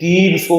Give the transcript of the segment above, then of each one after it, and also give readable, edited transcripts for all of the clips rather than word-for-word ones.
300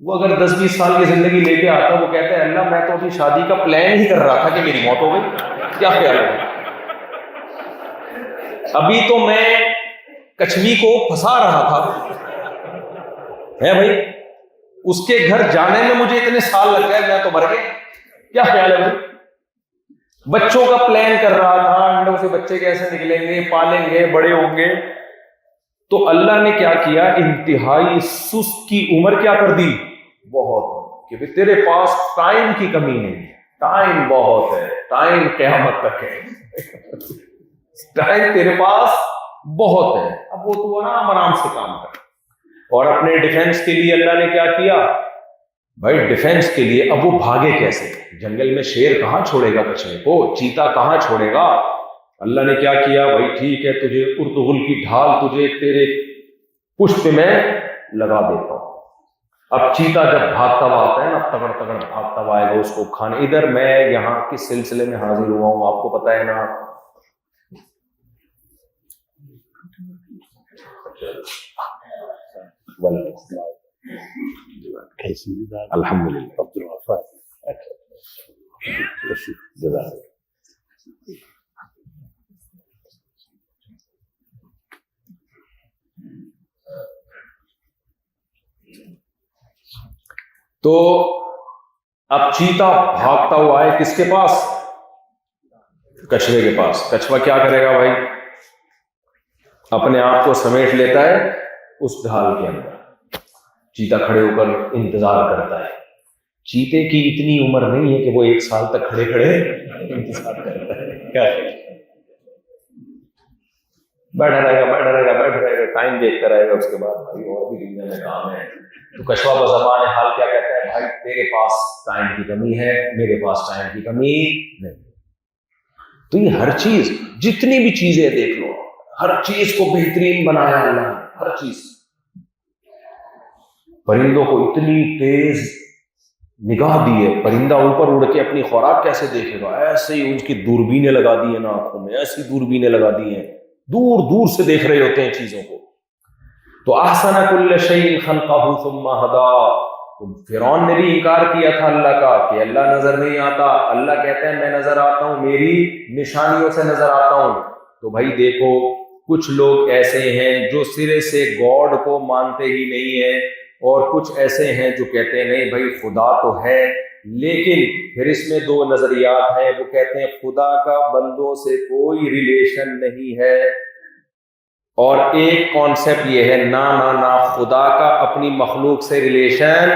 وہ اگر 10-20 سال کی زندگی لے کے آتا، وہ کہتا ہے اللہ میں تو ابھی شادی کا پلان ہی کر رہا تھا کہ میری موت ہو گئی، کیا خیال ہے؟ ابھی تو میں کچھوی کو پھنسا رہا تھا ہے بھائی، اس کے گھر جانے میں مجھے اتنے سال لگ گئے، میں تو مر گیا، کیا خیال ہے بھائی؟ بچوں کا پلان کر رہا تھا، انڈوں سے بچے کیسے نکلیں گے، پالیں گے، بڑے ہوں گے، تو اللہ نے کیا کیا، انتہائی سست کی عمر کیا کر دی، بہت، کہ تیرے پاس ٹائم کی کمی نہیں، ٹائم بہت ہے، ٹائم قیامت تک ہے، ٹائم تیرے پاس بہت ہے، اب وہ تو آرام سے کام کر۔ اور اپنے ڈیفنس کے لیے اللہ نے کیا کیا بھائی، ڈیفنس کے لیے اب وہ بھاگے کیسے؟ جنگل میں شیر کہاں چھوڑے گا بچے کو، چیتا کہاں چھوڑے گا؟ اللہ نے کیا کیا بھائی، ٹھیک ہے تجھے ارطغرل کی ڈھال تجھے تیرے پشت میں لگا دیتا ہوں۔ اب چیتا جب بھاگتا ہوا آتا ہے نا، تگڑ تگڑ بھاگتا ہوا آئے گا اس کو کھانے۔ ادھر میں یہاں کس سلسلے میں حاضر ہوا ہوں آپ کو پتا ہے نا، الحمد للہ عبد الغفار، تو اب چیتا بھاگتا ہوا ہے کس کے پاس؟ کچھوے کے پاس۔ کچھوا کیا کرے گا بھائی، اپنے آپ کو سمیٹ لیتا ہے اس ڈھال کے اندر، چیتا کھڑے ہو کر انتظار کرتا ہے۔ چیتے کی اتنی عمر نہیں ہے کہ وہ 1 سال تک کھڑے کھڑے انتظار کرتا ہے، کیا بیٹھا رہے گا، ٹائم دیکھتا رہے گا، اس کے بعد بھائی اور بھی دنیا میں کام ہے۔ تو کچھوا بزبان حال کیا کہتا ہے، بھائی تیرے پاس ٹائم کی کمی ہے، میرے پاس ٹائم کی کمی نہیں۔ تو یہ ہر چیز، جتنی بھی چیزیں دیکھ لو، ہر چیز کو بہترین بنایا اللہ نے، ہر چیز۔ پرندوں کو اتنی تیز نگاہ دی ہے، پرندہ اوپر اڑ کے اپنی خوراک کیسے دیکھے گا، ایسے ہی ان کی دوربینیں لگا دی ہیں نا آنکھوں میں، ایسی دوربینیں لگا دی ہیں، دور دور سے دیکھ رہے ہوتے ہیں چیزوں کو۔ تو احسن کل شیء خلقہ ثم ہدی، تو فرعون نے بھی انکار کیا تھا اللہ کا کہ اللہ نظر نہیں آتا، اللہ کہتا ہے میں نظر آتا ہوں، میری نشانیوں سے نظر آتا ہوں۔ تو بھائی دیکھو، کچھ لوگ ایسے ہیں جو سرے سے گاڈ کو مانتے ہی نہیں ہیں، اور کچھ ایسے ہیں جو کہتے ہیں نہیں بھائی خدا تو ہے، لیکن پھر اس میں 2 نظریات ہیں، وہ کہتے ہیں خدا کا بندوں سے کوئی ریلیشن نہیں ہے، اور ایک کانسیپٹ یہ ہے نا خدا کا اپنی مخلوق سے ریلیشن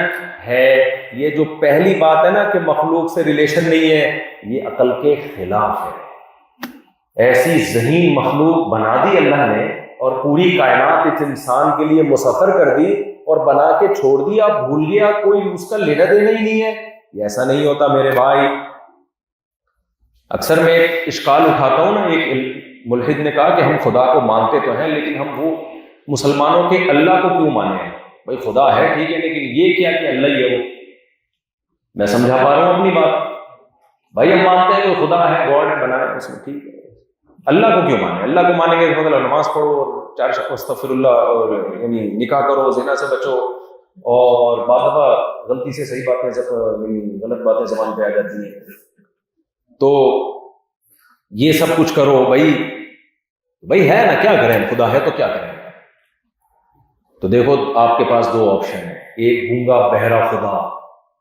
ہے۔ یہ جو پہلی بات ہے نا کہ مخلوق سے ریلیشن نہیں ہے، یہ عقل کے خلاف ہے۔ ایسی ذہین مخلوق بنا دی اللہ نے، اور پوری کائنات اس انسان کے لیے مسخر کر دی، اور بنا کے چھوڑ دیا، بھول گیا، کوئی اس کا لینا دینا ہی نہیں ہے۔ یہ ایسا نہیں ہوتا میرے بھائی۔ اکثر میں ایک اشکال اٹھاتا ہوں نا، ایک ملحد نے کہا کہ ہم خدا کو مانتے تو ہیں، لیکن ہم وہ مسلمانوں کے اللہ کو کیوں مانے ہیں؟ بھائی خدا ہے ٹھیک ہے، لیکن یہ کیا کہ اللہ ہی ہے وہ؟ میں سمجھا پا رہا ہوں اپنی بات؟ بھائی ہم مانتے ہیں کہ خدا ہے، گاڈ ہے، بنا ہے اس میں، ٹھیک ہے، اللہ کو کیوں مانے؟ اللہ کو مانیں گے تو مطلب نماز پڑھو، اور 4 استغفر اللہ، اور یعنی نکاح کرو، زنا سے بچو، اور بعض دفعہ غلطی سے صحیح باتیں غلط باتیں زبان پہ آ جاتی ہیں، تو یہ سب کچھ کرو۔ بھائی ہے نا، کیا کریں، خدا ہے تو کیا کریں؟ تو دیکھو آپ کے پاس 2 آپشن ہیں، ایک گونگا بہرا خدا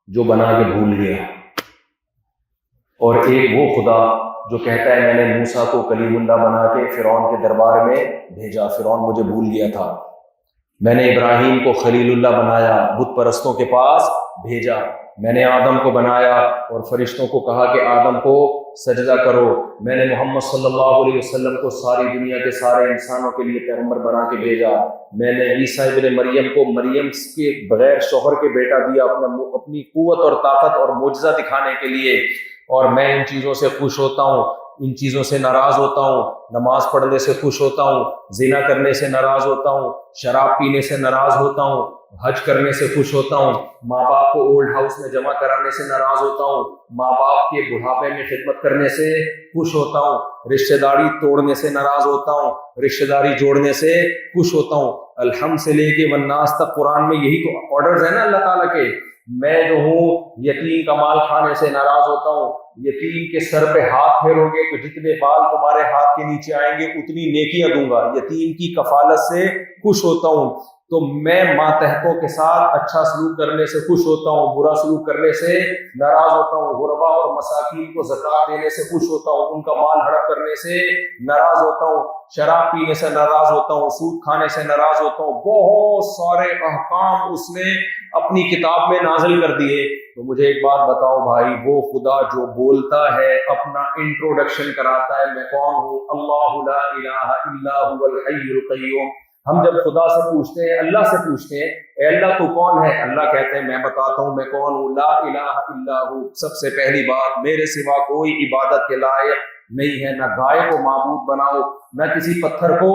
جو بنا کے بھول گیا، اور ایک وہ خدا جو کہتا ہے میں نے موسیٰ کو کلیم اللہ بنا کے فرعون کے دربار میں بھیجا، فرعون مجھے بھول گیا تھا، میں نے ابراہیم کو خلیل اللہ بنایا، بت پرستوں کے پاس بھیجا، میں نے آدم کو بنایا اور فرشتوں کو کہا کہ آدم کو سجدہ کرو، میں نے محمد صلی اللہ علیہ وسلم کو ساری دنیا کے سارے انسانوں کے لیے پیغمبر بنا کے بھیجا، میں نے عیسیٰ ابن مریم کو مریم کے بغیر شوہر کے بیٹا دیا اپنی قوت اور طاقت اور معجزہ دکھانے کے لیے، اور میں ان چیزوں سے خوش ہوتا ہوں، ان چیزوں سے ناراض ہوتا ہوں، نماز پڑھنے سے خوش ہوتا ہوں، زنا کرنے سے ناراض ہوتا ہوں، شراب پینے سے ناراض ہوتا ہوں، حج کرنے سے خوش ہوتا ہوں، ماں باپ کو اولڈ ہاؤس میں جمع کرانے سے ناراض ہوتا ہوں، ماں باپ کے بڑھاپے میں خدمت کرنے سے خوش ہوتا ہوں، رشتہ داری توڑنے سے ناراض ہوتا ہوں، رشتہ داری جوڑنے سے خوش ہوتا ہوں۔ الحمد سے لے کے والناس تک قرآن میں یہی تو آرڈرز ہیں نا اللہ تعالیٰ کے۔ میں جو ہوں یتیم کا مال کھانے سے ناراض ہوتا ہوں، یتیم کے سر پہ ہاتھ پھیرو گے تو جتنے بال تمہارے ہاتھ کے نیچے آئیں گے اتنی نیکیاں دوں گا، یتیم کی کفالت سے خوش ہوتا ہوں۔ تو میں ماتحتوں کے ساتھ اچھا سلوک کرنے سے خوش ہوتا ہوں، برا سلوک کرنے سے ناراض ہوتا ہوں، غربا اور مساکین کو زکوٰۃ دینے سے خوش ہوتا ہوں، ان کا مال ہڑپ کرنے سے ناراض ہوتا ہوں، شراب پینے سے ناراض ہوتا ہوں، سود کھانے سے ناراض ہوتا ہوں۔ بہت سارے احکام اس نے اپنی کتاب میں نازل کر دیے۔ تو مجھے ایک بات بتاؤ بھائی، وہ خدا جو بولتا ہے، اپنا انٹروڈکشن کراتا ہے، میں کون ہوں؟ اللہ لا الہ الا هو الحی القیوم۔ ہم جب خدا سے پوچھتے ہیں، اللہ سے پوچھتے ہیں، اے اللہ تو کون ہے؟ اللہ کہتے ہیں میں بتاتا ہوں میں کون ہوں، لا الہ الا ہو۔ سب سے پہلی بات، میرے سوا کوئی عبادت کے لائق نہیں ہے، نہ گائے کو معبود بناؤ، نہ کسی پتھر کو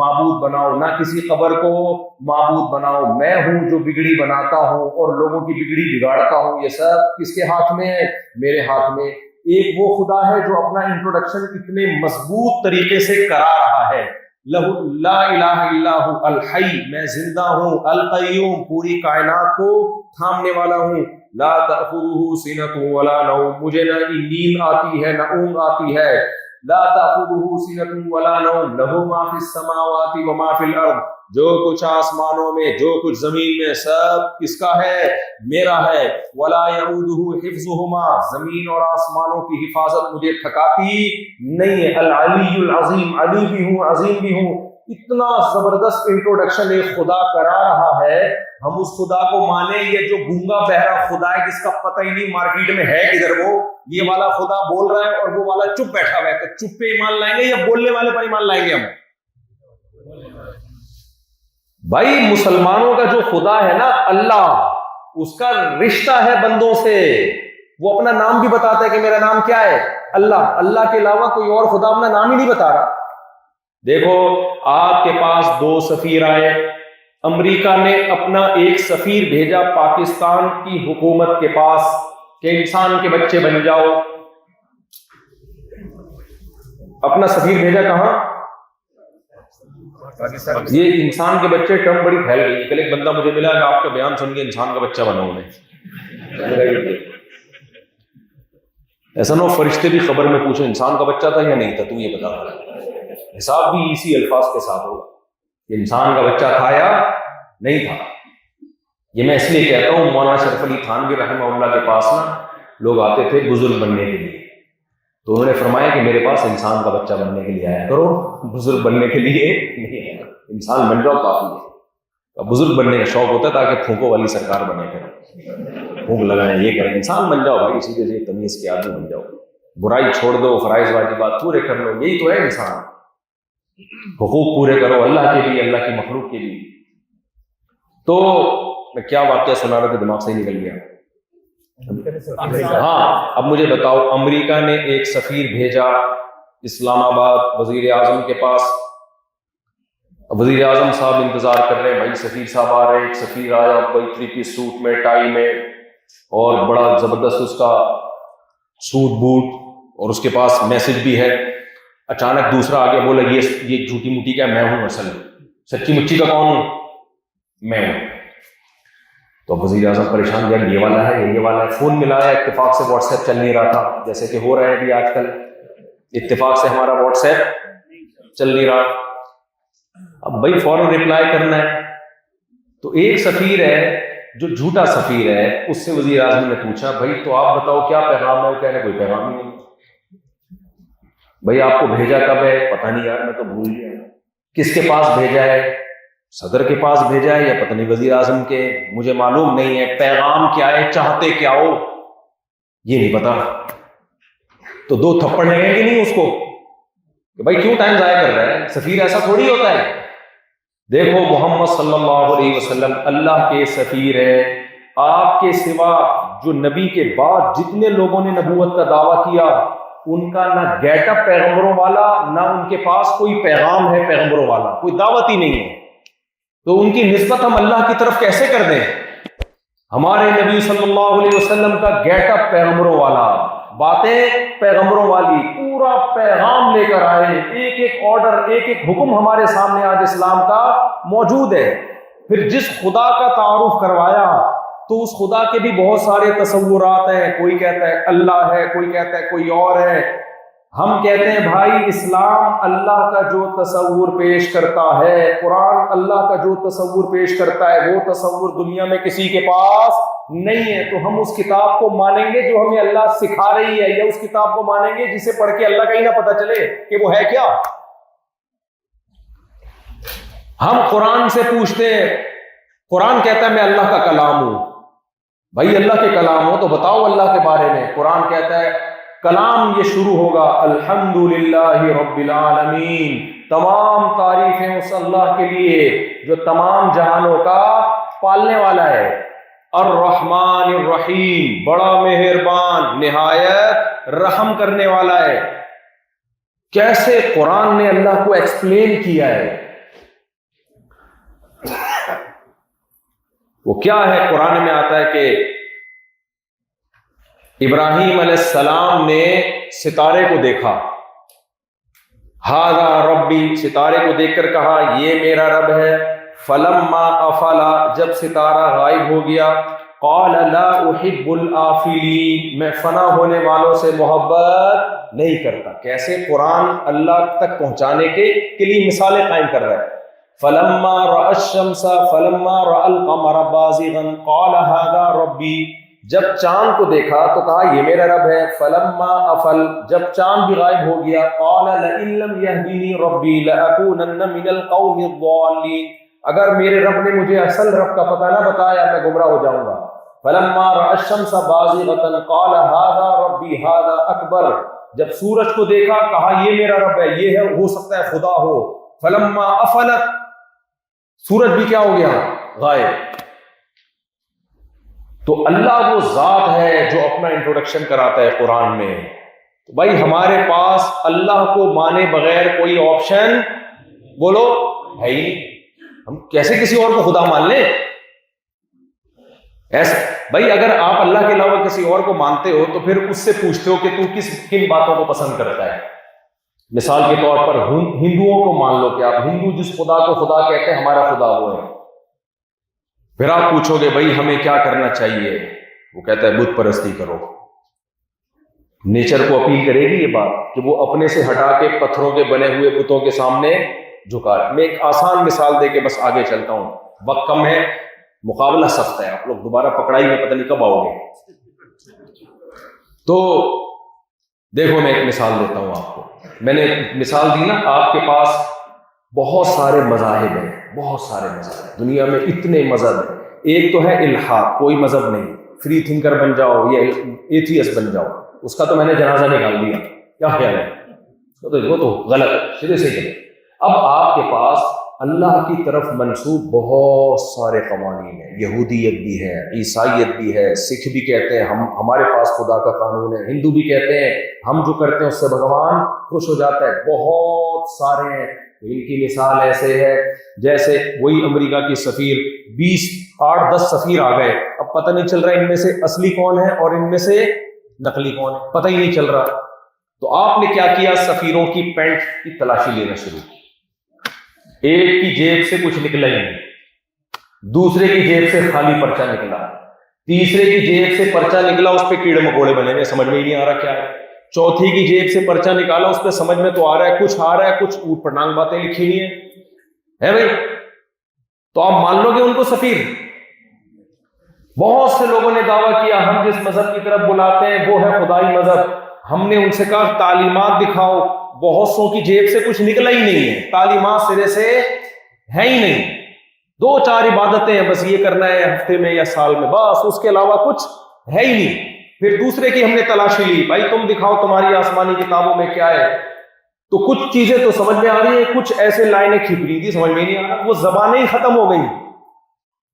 معبود بناؤ، نہ کسی قبر کو معبود بناؤ۔ میں ہوں جو بگڑی بناتا ہوں اور لوگوں کی بگڑی بگاڑتا ہوں۔ یہ سب کس کے ہاتھ میں ہے؟ میرے ہاتھ میں۔ ایک وہ خدا ہے جو اپنا انٹروڈکشن اتنے مضبوط طریقے سے کرا رہا ہے، لا الہ الا ہو الحی، میں زندہ ہوں، القیوم، پوری کائنات کو تھامنے والا ہوں، لا تأخذہ سنۃ ولا نوم، مجھے نہ نیند آتی ہے نہ اونگ آتی ہے، لا تأخذہ سنۃ ولا نوم، لہ ما فی السماوات وما فی الارض، جو کچھ آسمانوں میں جو کچھ زمین میں سب کس کا ہے؟ میرا ہے، ولا یعودہ حفظہما، زمین اور آسمانوں کی حفاظت مجھے تھکاتی نہیں ہے، العلی العظیم، علی بھی ہوں عظیم بھی ہوں۔ اتنا زبردست انٹروڈکشن ایک خدا کرا رہا ہے، ہم اس خدا کو مانیں؟ یہ جو گونگا بہرا خدا ہے جس کا پتہ ہی نہیں مارکیٹ میں ہے کدھر، وہ یہ والا خدا بول رہا ہے اور وہ والا چپ بیٹھا ہوا ہے، تو چپ پہ ایمان لائیں گے یا بولنے والے پر ایمان لائیں گے ہم؟ بھائی مسلمانوں کا جو خدا ہے نا اللہ، اس کا رشتہ ہے بندوں سے، وہ اپنا نام بھی بتاتا ہے کہ میرا نام کیا ہے؟ اللہ۔ اللہ کے علاوہ کوئی اور خدا اپنا نام ہی نہیں بتا رہا۔ دیکھو آپ کے پاس 2 سفیر آئے، امریکہ نے اپنا ایک سفیر بھیجا پاکستان کی حکومت کے پاس کہ انسان کے بچے بن جاؤ۔ اپنا سفیر بھیجا کہاں؟ یہ انسان کے بچے ٹرم بڑی پھیل گئی۔ کل ایک بندہ مجھے ملا کہ آپ کا بیان سن کے انسان کا بچہ بنا انہیں، ایسا نہ ہو فرشتے بھی خبر میں پوچھو انسان کا بچہ تھا یا نہیں تھا، تو یہ بتا رہا، حساب بھی اسی الفاظ کے ساتھ ہوگا کہ انسان کا بچہ تھا یا نہیں تھا۔ یہ میں اس لیے کہتا ہوں، مولانا شرف علی تھانوی رحمہ اللہ کے پاس نا لوگ آتے تھے بزرگ بننے کے لیے، تو انہوں نے فرمایا کہ میرے پاس انسان کا بچہ بننے کے لیے آیا کرو، بزرگ بننے کے لیے نہیں آیا، انسان بن جاؤ کافی ہے۔ بزرگ بننے کا شوق ہوتا ہے تاکہ پھونکوں والی سرکار بنے کریں، پھونک لگائیں، یہ کریں، انسان بن جاؤ بھائی، سیدھے سے تمیز کے آدمی بن جاؤ، برائی چھوڑ دو، فرائض واجبات پورے کر لو، یہی تو ہے انسان، حقوق پورے کرو اللہ کے بھی، اللہ کی مخلوق کے بھی۔ تو میں کیا واقعہ سنا رہا تھا، دماغ سے ہی نکل گیا۔ ہاں اب مجھے بتاؤ، امریکہ نے ایک سفیر بھیجا اسلام آباد وزیر اعظم کے پاس، وزیر اعظم صاحب انتظار کر رہے ہیں، بھائی سفیر صاحب آ رہے ہیں۔ ایک سفیر آیا بھائی 3 پیس سوٹ میں، ٹائی میں، اور بڑا زبردست اس کا سوٹ بوٹ، اور اس کے پاس میسج بھی ہے۔ اچانک دوسرا آگے بولا یہ جھوٹی موٹی کیا، میں ہوں اصل، سچی مچی کا کون ہوں؟ میں ہوں۔ تو وزیر اعظم پریشان، یار یہ والا ہے یہ والا ہے، فون ملایا، اتفاق سے واٹس ایپ چل نہیں رہا تھا، جیسے کہ ہو رہا ہے ابھی آج کل، اتفاق سے ہمارا واٹس ایپ چل نہیں رہا۔ اب بھائی فوراً ریپلائی کرنا ہے، تو ایک سفیر ہے جو جھوٹا سفیر ہے، اس سے وزیر اعظم نے پوچھا بھائی تو آپ بتاؤ کیا پیغام ہے؟ وہ کہہ رہے کوئی پیغام ہی نہیں۔ بھائی آپ کو بھیجا کب ہے؟ پتہ نہیں یار میں تو بھول گیا۔ کس کے پاس بھیجا ہے؟ صدر کے پاس بھیجا ہے یا پتہ نہیں وزیر اعظم کے، مجھے معلوم نہیں ہے۔ پیغام کیا ہے؟ چاہتے کیا ہو؟ یہ نہیں پتا۔ تو 2 تھپڑ لگیں گے نہیں اس کو کہ بھائی کیوں ٹائم ضائع کر رہا ہے؟ سفیر ایسا تھوڑی ہوتا ہے۔ دیکھو محمد صلی اللہ علیہ وسلم اللہ کے سفیر ہے، آپ کے سوا جو نبی کے بعد جتنے لوگوں نے نبوت کا دعویٰ کیا ان کا نہ گیٹ اپ پیغمبروں والا، نہ ان کے پاس کوئی پیغام ہے پیغمبروں والا، کوئی دعوت ہی نہیں ہے۔ تو ان کی نسبت ہم اللہ کی طرف کیسے کر دیں؟ ہمارے نبی صلی اللہ علیہ وسلم کا گیٹ اپ پیغمبروں والا، باتیں پیغمبروں والی، پورا پیغام لے کر آئے، ایک ایک آرڈر، ایک ایک حکم ہمارے سامنے آج اسلام کا موجود ہے۔ پھر جس خدا کا تعارف کروایا تو اس خدا کے بھی بہت سارے تصورات ہیں، کوئی کہتا ہے اللہ ہے، کوئی کہتا ہے کوئی اور ہے۔ ہم کہتے ہیں بھائی اسلام اللہ کا جو تصور پیش کرتا ہے، قرآن اللہ کا جو تصور پیش کرتا ہے، وہ تصور دنیا میں کسی کے پاس نہیں ہے۔ تو ہم اس کتاب کو مانیں گے جو ہمیں اللہ سکھا رہی ہے، یا اس کتاب کو مانیں گے جسے پڑھ کے اللہ کا ہی نہ پتہ چلے کہ وہ ہے کیا؟ ہم قرآن سے پوچھتے ہیں، قرآن کہتا ہے میں اللہ کا کلام ہوں۔ بھائی اللہ کے کلام ہو تو بتاؤ اللہ کے بارے میں۔ قرآن کہتا ہے کلام یہ شروع ہوگا الحمدللہ رب العالمین، تمام تعریفیں اس اللہ کے لیے جو تمام جہانوں کا پالنے والا ہے۔ الرحمن الرحیم، بڑا مہربان، نہایت رحم کرنے والا ہے۔ کیسے قرآن نے اللہ کو ایکسپلین کیا ہے؟ وہ کیا ہے؟ قرآن میں آتا ہے کہ ابراہیم علیہ السلام نے ستارے کو دیکھا، ھذا ربی، ستارے کو دیکھ کر کہا یہ میرا رب ہے۔ فلما افلا، جب ستارہ غائب ہو گیا، قال لا احب الافلین، میں فنا ہونے والوں سے محبت نہیں کرتا۔ کیسے قرآن اللہ تک پہنچانے کے لیے مثالیں قائم کر رہا ہے۔ فلما رأى الشمس فلما رأى القمر بازغا قال هذا ربی، جب چاند کو دیکھا تو کہا یہ میرا رب ہے۔ فلما افل، جب چاند بھی غائب ہو گیا، قال لئن لم يهدني ربی لأكونن من القوم الضالین، اگر میرے رب نے مجھے اصل رب کا پتہ نہ بتایا میں گمراہ ہو جاؤں گا۔ فلما رأى الشمس بازغة قال هذا ربی هذا اکبر، جب سورج کو دیکھا کہا یہ میرا رب ہے، یہ ہے، ہو سکتا ہے خدا ہو۔ فلما افلت، سورج بھی کیا ہو گیا؟ غائب۔ تو اللہ وہ ذات ہے جو اپنا انٹروڈکشن کراتا ہے قرآن میں۔ تو بھائی ہمارے پاس اللہ کو مانے بغیر کوئی آپشن بولو ہے ہی نہیں۔ ہم کیسے کسی اور کو خدا مان لیں؟ ایسا بھائی اگر آپ اللہ کے علاوہ کسی اور کو مانتے ہو تو پھر اس سے پوچھتے ہو کہ تو کن باتوں کو پسند کرتا ہے۔ مثال کے طور پر ہندوؤں کو مان لو کہ آپ ہندو جس خدا کو خدا کہتے ہیں ہمارا خدا وہ ہے۔ پھر آپ پوچھو گے بھائی ہمیں کیا کرنا چاہیے، وہ کہتا ہے بت پرستی کرو۔ نیچر کو اپیل کرے گی یہ بات کہ وہ اپنے سے ہٹا کے پتھروں کے بنے ہوئے بتوں کے سامنے جھکا ہے۔ میں ایک آسان مثال دے کے بس آگے چلتا ہوں، وقت کم ہے، مقابلہ سخت ہے، آپ لوگ دوبارہ پکڑائی میں پتہ نہیں کب آؤ گے۔ تو دیکھو میں ایک مثال دیتا ہوں آپ کو۔ میں نے مثال دی نا، آپ کے پاس بہت سارے مذاہب ہیں، بہت سارے مذہب دنیا میں، اتنے مذہب ہیں۔ ایک تو ہے الحاد، کوئی مذہب نہیں، فری تھنکر بن جاؤ یا ایتھیسٹ بن جاؤ، اس کا تو میں نے جنازہ نکال دیا، کیا خیال ہے؟ وہ تو غلط ہے، سیدھے سے غلط۔ اب آپ کے پاس اللہ کی طرف منسوب بہت سارے قوانین ہیں، یہودیت بھی ہے، عیسائیت بھی ہے، سکھ بھی کہتے ہیں ہمارے پاس خدا کا قانون ہے، ہندو بھی کہتے ہیں ہم جو کرتے ہیں اس سے بھگوان خوش ہو جاتا ہے، بہت سارے ہیں۔ ان کی مثال ایسے ہے جیسے وہی امریکہ کی سفیر، 8-10 سفیر آ گئے، اب پتہ نہیں چل رہا ان میں سے اصلی کون ہے اور ان میں سے نقلی کون ہے، پتہ ہی نہیں چل رہا۔ تو آپ نے کیا کیا؟ سفیروں کی پینٹ کی تلاشی لینا شروع کی۔ ایک کی جیب سے کچھ نکلا ہی نہیں، دوسرے کی جیب سے خالی پرچہ نکلا، تیسرے کی جیب سے پرچہ نکلا اس پہ کیڑے مکوڑے بنے ہوئے، سمجھ میں ہی نہیں آ رہا کیا ہے۔ چوتھی کی جیب سے پرچہ نکالا، اس پہ سمجھ میں تو آ رہا ہے کچھ، آ رہا ہے کچھ، اوٹ پٹانگ باتیں لکھی ہوئی ہیں، ہے بھائی؟ تو آپ مان لو گے ان کو سفیر؟ بہت سے لوگوں نے دعویٰ کیا ہم جس مذہب کی طرف بلاتے ہیں وہ ہے خدائی مذہب۔ ہم نے ان سے کہا تعلیمات دکھاؤ، بہت سو کی جیب سے کچھ نکلا ہی نہیں ہے، تعلیمات سرے سے ہے ہی نہیں، 2-4 عبادتیں ہیں بس، یہ کرنا ہے ہفتے میں یا سال میں، بس اس کے علاوہ کچھ ہے ہی نہیں۔ پھر دوسرے کی ہم نے تلاشی لی، بھائی تم دکھاؤ تمہاری آسمانی کتابوں میں کیا ہے۔ تو کچھ چیزیں تو سمجھ میں آ رہی ہیں، کچھ ایسے لائنیں کھپ رہی تھی سمجھ میں نہیں آ رہا، وہ زبانیں ہی ختم ہو گئی،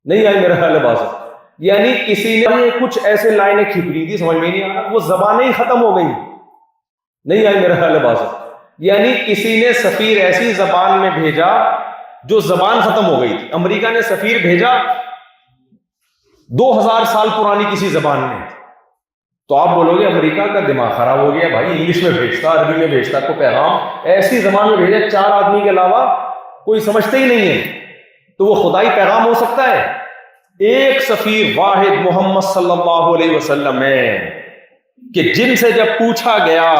نہیں آئی میرا خیال ہے بات، یعنی کسی نے کچھ ایسے لائنیں کھپ رہی تھی سمجھ میں نہیں آ رہا، وہ زبانیں ہی ختم ہو گئی، نہیں آئی میرا خیال ہے بات، یعنی کسی نے سفیر ایسی زبان میں بھیجا جو زبان ختم ہو گئی تھی. امریکہ نے سفیر بھیجا 2000 سال پرانی کسی زبان میں. تو آپ بولو گے امریکہ کا دماغ خراب ہو گیا بھائی، انگلش میں بھیجتا، عربی میں بھیجتا تو پیغام ایسی زبان میں بھیجا 4 آدمی کے علاوہ کوئی سمجھتے ہی نہیں ہے، تو وہ خدائی پیغام ہو سکتا ہے؟ ایک سفیر واحد محمد صلی اللہ علیہ وسلم ہے کہ جن سے جب پوچھا گیا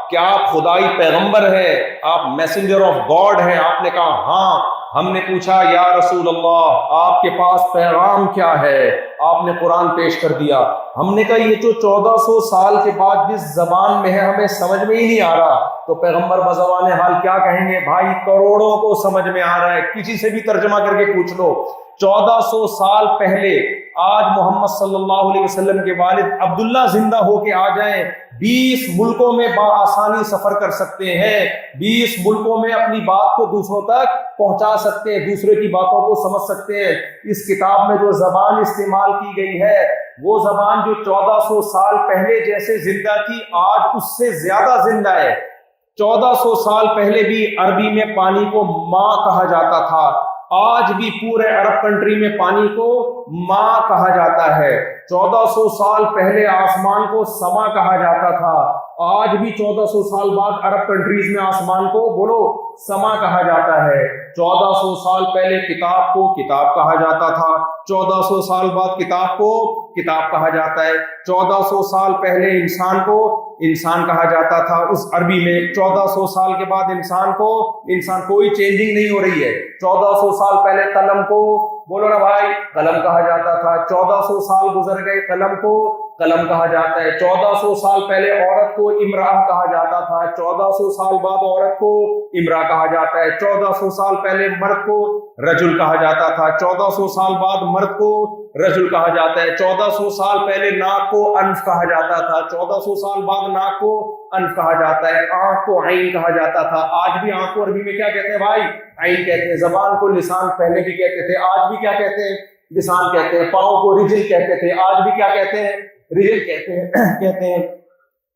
کہ آپ خدائی پیغمبر ہیں، آپ میسنجر آف گاڈ ہیں، آپ نے کہا ہاں. ہم نے پوچھا یا رسول اللہ آپ کے پاس پیغام کیا ہے؟ آپ نے قرآن پیش کر دیا. ہم نے کہا یہ جو 1400 سال کے بعد جس زبان میں ہے ہمیں سمجھ میں ہی نہیں آ رہا. تو پیغمبر بزبان حال کیا کہیں گے؟ بھائی کروڑوں کو سمجھ میں آ رہا ہے، کسی سے بھی ترجمہ کر کے پوچھ لو. 1400 سال پہلے آج محمد صلی اللہ علیہ وسلم کے والد عبداللہ زندہ ہو کے آ جائیں، 20 ملکوں میں بآسانی سفر کر سکتے ہیں، 20 ملکوں میں اپنی بات کو دوسروں تک پہنچا سکتے ہیں، دوسرے کی باتوں کو سمجھ سکتے ہیں. اس کتاب میں جو زبان استعمال کی گئی ہے وہ زبان جو 1400 سال پہلے جیسے زندہ تھی آج اس سے زیادہ زندہ ہے. 1400 سال پہلے بھی عربی میں پانی کو ماں کہا جاتا تھا، آج بھی پورے عرب کنٹری میں پانی کو ماں کہا جاتا ہے. 1400 سال پہلے آسمان کو سما کہا جاتا تھا، آج بھی 1400 سال بعد عرب کنٹریز میں آسمان کو بولو سما کہا جاتا ہے. 1400 سال پہلے کتاب کو کتاب کہا جاتا تھا، 1400 سال بعد کتاب کو کتاب کہا جاتا ہے. 1400 سال پہلے انسان کو انسان کہا جاتا تھا اس عربی میں، 1400 سال کے بعد انسان کوئی چینجنگ نہیں ہو رہی ہے. 1400 سال پہلے قلم کو بولو نا بھائی قلم کہا جاتا تھا، 1400 سال گزر گئے قلم کو قلم کہا جاتا ہے. 1400 سال پہلے عورت کو امرأہ کہا جاتا تھا، 1400 سال بعد عورت کو امرأہ کہا جاتا ہے. 1400 سال پہلے مرد کو رجل کہا جاتا تھا، 1400 سال بعد مرد کو رجل کہا جاتا ہے. 1400 سال پہلے ناک کو انف کہا جاتا تھا، 1400 سال بعد ناک کو انف کہا جاتا ہے. آنکھ کو عین کہا جاتا تھا، آج بھی آنکھ کو عربی میں کیا کہتے ہیں بھائی؟ عین کہتے ہیں. زبان کو لسان پہلے بھی کہتے تھے، آج بھی کیا کہتے ہیں؟ لسان کہتے ہیں. پاؤں کو رجل کہتے تھے، آج بھی کیا کہتے ہیں؟ رجل کہتے ہیں.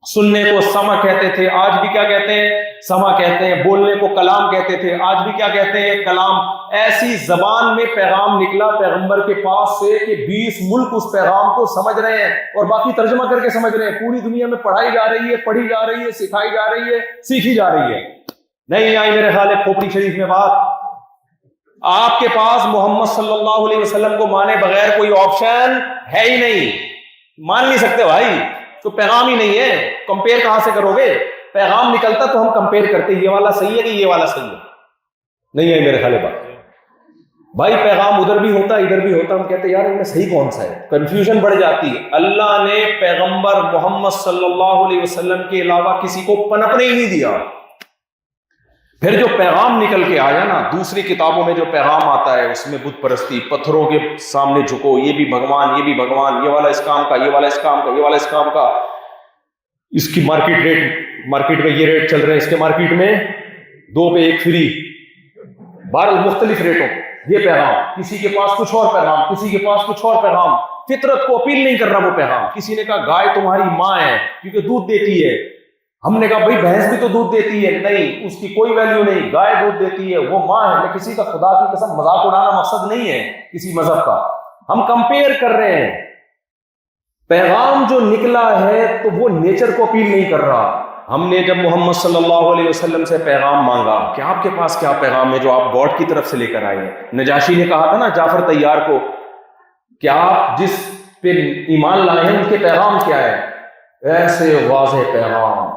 سننے کو سمع کہتے تھے، آج بھی کیا کہتے ہیں؟ سمع کہتے ہیں. بولنے کو کلام کہتے تھے، آج بھی کیا کہتے ہیں؟ کلام. ایسی زبان میں پیغام نکلا پیغمبر کے پاس سے کہ 20 ملک اس پیغام کو سمجھ رہے ہیں اور باقی ترجمہ کر کے سمجھ رہے ہیں. پوری دنیا میں پڑھائی جا رہی ہے، پڑھی جا رہی ہے، سکھائی جا رہی ہے، سیکھی جا رہی ہے. نہیں آئی میرے خیال ہے کھوپڑی شریف میں بات. آپ کے پاس محمد صلی اللہ علیہ وسلم کو مانے بغیر کوئی آپشن ہے ہی نہیں، مان نہیں سکتے بھائی. تو پیغام ہی نہیں ہے، کمپیئر کہاں سے کرو گے؟ پیغام نکلتا تو ہم کمپیئر کرتے یہ والا صحیح ہے کہ یہ والا صحیح ہے. نہیں ہے میرے خیال بات بھائی. پیغام ادھر بھی ہوتا ادھر بھی ہوتا، ہم کہتے یار ان میں صحیح کون سا ہے، کنفیوژن بڑھ جاتی ہے. اللہ نے پیغمبر محمد صلی اللہ علیہ وسلم کے علاوہ کسی کو پنپنے ہی نہیں دیا. پھر جو پیغام نکل کے آیا نا، دوسری کتابوں میں جو پیغام آتا ہے اس میں بت پرستی، پتھروں کے سامنے جھکو، یہ بھی بھگوان یہ بھی بھگوان، یہ والا اس کام کا، یہ والا اس کام کا، یہ والا اس کام کا. اس کی مارکیٹ میں یہ ریٹ چل رہے ہیں، اس کے مارکیٹ میں 2 پہ 1 فری، بہرحال مختلف ریٹوں. یہ پیغام کسی کے پاس کچھ اور پیغام، کسی کے پاس کچھ اور پیغام. فطرت کو اپیل نہیں کر رہا وہ پیغام. کسی نے کہا گائے تمہاری ماں ہے کیونکہ دودھ دیتی ہے. ہم نے کہا بھائی بھینس بھی تو دودھ دیتی ہے. نہیں، اس کی کوئی ویلیو نہیں، گائے دودھ دیتی ہے، وہ ماں ہے. میں کسی کا خدا کی قسم مذاق اڑانا مقصد نہیں ہے کسی مذہب کا، ہم کمپیئر کر رہے ہیں. پیغام جو نکلا ہے تو وہ نیچر کو اپیل نہیں کر رہا. ہم نے جب محمد صلی اللہ علیہ وسلم سے پیغام مانگا کہ آپ کے پاس کیا پیغام ہے جو آپ گاڈ کی طرف سے لے کر آئے ہیں. نجاشی نے کہا تھا نا جعفر طیار کو کہ آپ جس پہ ایمان لائے ہیں ان کے پیغام کیا ہے؟ ایسے واضح پیغام،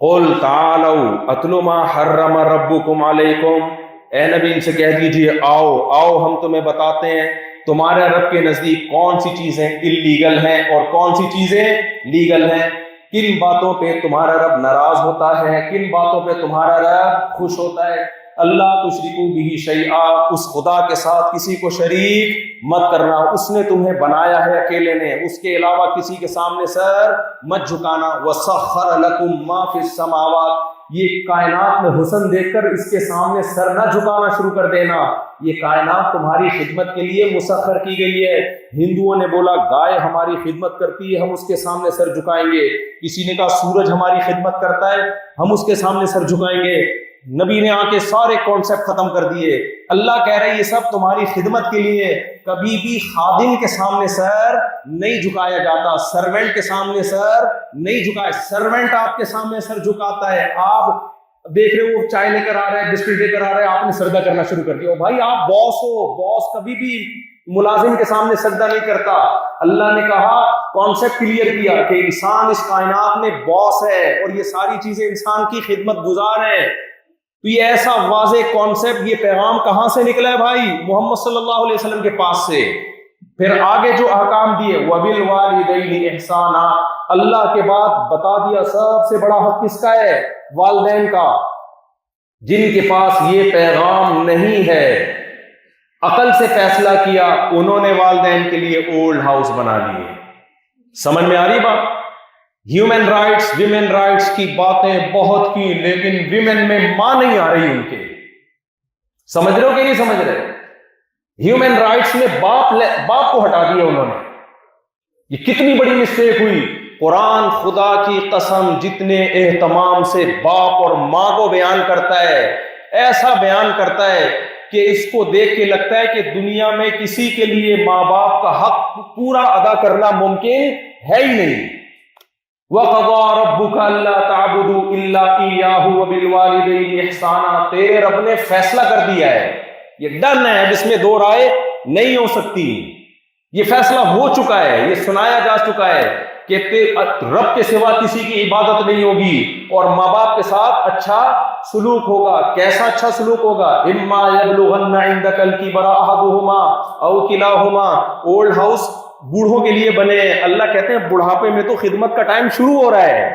قل تعالوا اتل ما حرم ربکم علیکم. اے نبی ان سے کہہ دیجئے آؤ ہم تمہیں بتاتے ہیں تمہارے رب کے نزدیک کون سی چیزیں اللیگل ہیں اور کون سی چیزیں لیگل ہیں. کن باتوں پہ تمہارا رب ناراض ہوتا ہے، کن باتوں پہ تمہارا رب خوش ہوتا ہے. اللہ تشرکوا بہ شیئا، اس خدا کے ساتھ کسی کو شریک مت کرنا. اس نے تمہیں بنایا ہے اکیلے نے، اس کے علاوہ کسی کے سامنے سر مت جھکانا. وسخر لکم ما فی السماوات، یہ کائنات میں حسن دیکھ کر اس کے سامنے سر نہ جھکانا شروع کر دینا. یہ کائنات تمہاری خدمت کے لیے مسخر کی گئی ہے. ہندوؤں نے بولا گائے ہماری خدمت کرتی ہے، ہم اس کے سامنے سر جھکائیں گے. کسی نے کہا سورج ہماری خدمت کرتا ہے، ہم اس کے سامنے سر جھکائیں گے. نبی نے آ کے سارے کانسیپٹ ختم کر دیے. اللہ کہہ رہے یہ سب تمہاری خدمت کے لیے. کبھی بھی خادم کے سامنے سر نہیں جھکایا جاتا, سرونٹ کے سامنے سر نہیں جھکایا. سرونٹ آپ کے سامنے سر جھکاتا ہے. آپ دیکھ رہے ہو وہ چائے لے کر آ رہا ہے, بسکٹ لے کر آ رہا ہے, آپ نے سجدہ کرنا شروع کر دیا. بھائی آپ باس ہو, باس کبھی بھی ملازم کے سامنے سجدہ نہیں کرتا. اللہ نے کہا کانسیپٹ کلیئر کیا کہ انسان اس کائنات میں باس ہے اور یہ ساری چیزیں انسان کی خدمت گزار ہیں. تو یہ ایسا واضح کانسیپٹ, یہ پیغام کہاں سے نکلا ہے بھائی؟ محمد صلی اللہ علیہ وسلم کے پاس سے. پھر آگے جو احکام دیے وَبِالْوَالِدَيْنِ إِحْسَانًا, اللہ کے بعد بتا دیا سب سے بڑا حق کس کا ہے؟ والدین کا. جن کے پاس یہ پیغام نہیں ہے, عقل سے فیصلہ کیا, انہوں نے والدین کے لیے اولڈ ہاؤس بنا لیے. سمجھ میں آ رہی بات؟ ہیومن رائٹس, ویمن رائٹس کی باتیں بہت کی, لیکن ویمن میں ماں نہیں آ رہی ان کے. سمجھ رہے ہو کہ نہیں سمجھ رہے؟ ہیومن رائٹس میں باپ کو ہٹا دیا انہوں نے. یہ کتنی بڑی مسٹیک ہوئی. قرآن خدا کی قسم جتنے اہتمام سے باپ اور ماں کو بیان کرتا ہے, ایسا بیان کرتا ہے کہ اس کو دیکھ کے لگتا ہے کہ دنیا میں کسی کے لیے ماں باپ کا حق پورا ادا کرنا ممکن ہے ہی نہیں. وَقَضَىٰ رَبُّكَ أَلَّا تَعْبُدُوا إِلَّا إِيَّاهُ وَبِالْوَالِدَيْنِ إِحْسَانًا. تیرے رب نے فیصلہ کر دیا ہے, یہ ڈن ہے, اب اس میں دو رائے نہیں ہو سکتی. یہ فیصلہ ہو چکا ہے, یہ سنایا جا چکا ہے کہ رب کے سوا کسی کی عبادت نہیں ہوگی اور ماں باپ کے ساتھ اچھا سلوک ہوگا. کیسا اچھا سلوک ہوگا؟ اما یبلغن عندک الکبر احدہما او کلاہما. اولڈ ہاؤس بوڑھوں کے لیے بنے. اللہ کہتے ہیں بڑھاپے میں تو خدمت کا ٹائم شروع ہو رہا ہے,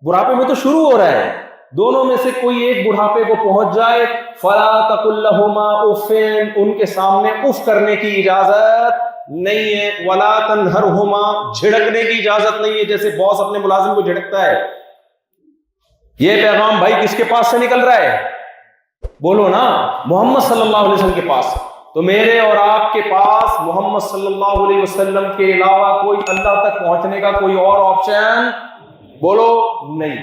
بڑھاپے میں تو شروع ہو رہا ہے. دونوں میں سے کوئی ایک بڑھاپے کو پہنچ جائے, فلا تقل لہما اف, ان کے سامنے اف کرنے کی اجازت نہیں ہے. ولا تنہرہما, جھڑکنے کی اجازت نہیں ہے جیسے باس اپنے ملازم کو جھڑکتا ہے. یہ پیغام بھائی کس کے پاس سے نکل رہا ہے؟ بولو نا, محمد صلی اللہ علیہ وسلم کے پاس. تو میرے اور آپ کے پاس محمد صلی اللہ علیہ وسلم کے علاوہ کوئی اللہ تک پہنچنے کا کوئی اور آپشن بولو نہیں.